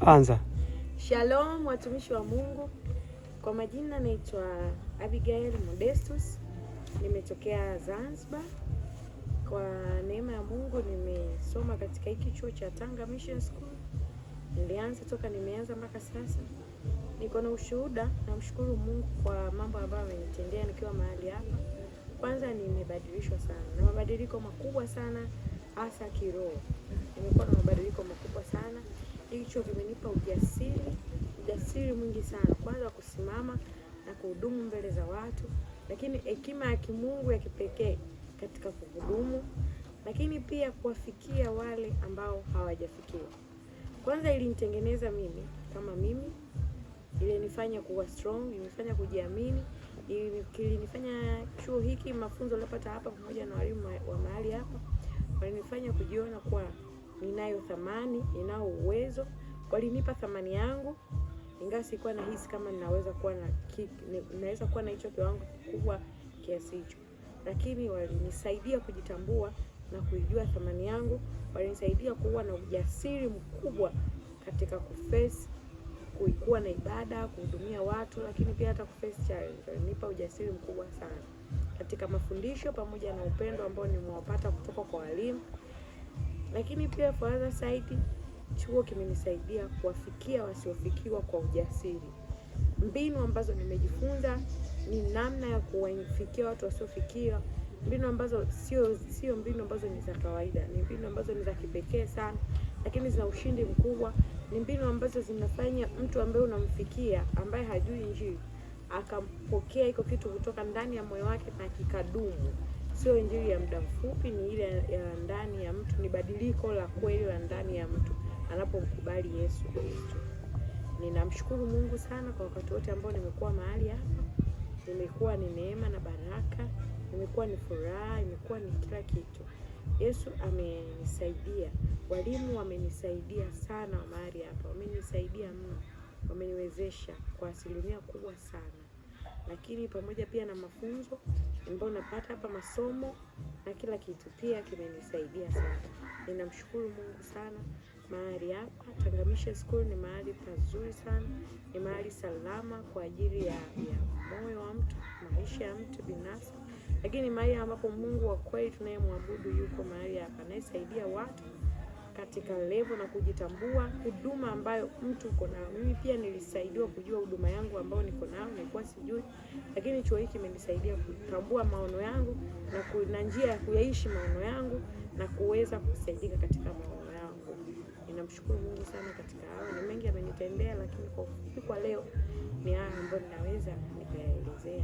Anza. Shalom watumishi wa Mungu. Kwa majina naitwa Abigail Modestus. Nimetokea Zanzibar. Kwa neema ya Mungu nimesoma katika hiki chuo cha Tanga Mission School. Nilianza toka nimeanza mpaka sasa. Niko na ushuhuda, namshukuru Mungu kwa mambo ambayo amenitendea nikiwa mahali hapa. Kwanza nimebadilishwa sana. Na mabadiliko makubwa sana hasa kiroho. Nimekuwa na mabadiliko makubwa sana. Hicho kimenipa ujasiri mwingi sana. Kwanza kusimama na kuhudumu mbele za watu, lakini hekima ya kimungu ya kipekee katika kuhudumu, lakini pia kuwafikia wale ambao hawajafikiwa. Kwanza ilinitengeneza mimi kama mimi, ilinifanya kuwa strong, ilinifanya kujiamini, ilinifanya chuo hiki, mafunzo niliyopata hapa pamoja na walimu wa mahali hapa, walinifanya kujiona kuwa ninayo thamani, ninao uwezo. Walinipa thamani yangu, ingawa sikuwa nahisi kama ninaweza kuwa na hicho kiwango kikubwa kiasi hicho. Lakini walinisaidia kujitambua na kuijua thamani yangu. Walinisaidia kuwa na ujasiri mkubwa katika kuwa na ibada, kuhudumia watu, lakini pia hata kuface challenge. Walinipa ujasiri mkubwa sana katika mafundisho pamoja na upendo ambao nimewapata kutoka kwa walimu. Lakini pia for other side, chuo kimenisaidia kuwafikia wasiofikiwa kwa ujasiri. Mbinu ambazo nimejifunza ni namna ya kuwafikia watu wasiofikiwa. Mbinu ambazo sio mbinu ambazo ni za kawaida, ni mbinu ambazo ni za kipekee sana, lakini zina ushindi mkubwa. Ni mbinu ambazo zinafanya mtu ambaye unamfikia, ambaye hajui Injili, akampokea iko kitu kutoka ndani ya moyo wake na kikadumu. Sio Injili ya muda mfupi, ni ile ya ndani ya mtu, ni badiliko la kweli la ndani ya mtu anapomkubali Yesu Kristo. Ninamshukuru Mungu sana kwa wakati wote ambao nimekuwa mahali hapa. Nimekuwa ni neema na baraka, nimekuwa ni furaha, nimekuwa ni kila kitu. Yesu amenisaidia, walimu wamenisaidia sana mahali hapa, wamenisaidia mno, wameniwezesha kwa asilimia kubwa sana. Lakini pamoja pia na mafunzo ambayo napata hapa, masomo na kila kitu pia kimenisaidia sana. Ninamshukuru Mungu sana. Mahali hapa Tanga Mission School ni mahali pazuri sana, ni mahali salama kwa ajili ya moyo wa mtu, maisha ya mtu binafsi, lakini mahali ambapo Mungu wa kweli tunayemwabudu yuko mahali hapa, anayesaidia watu katika level na kujitambua huduma ambayo mtu uko nayo. Mimi pia nilisaidiwa kujua huduma yangu ambayo niko nayo, nilikuwa sijui, lakini chuo hiki kimenisaidia kutambua maono yangu na njia ya kuyaishi maono yangu na kuweza kusaidika katika maono yangu. Ninamshukuru Mungu sana katika hayo. Ni mengi amenitendea, lakini kwa leo ni haya ambayo ninaweza nikayaelezea.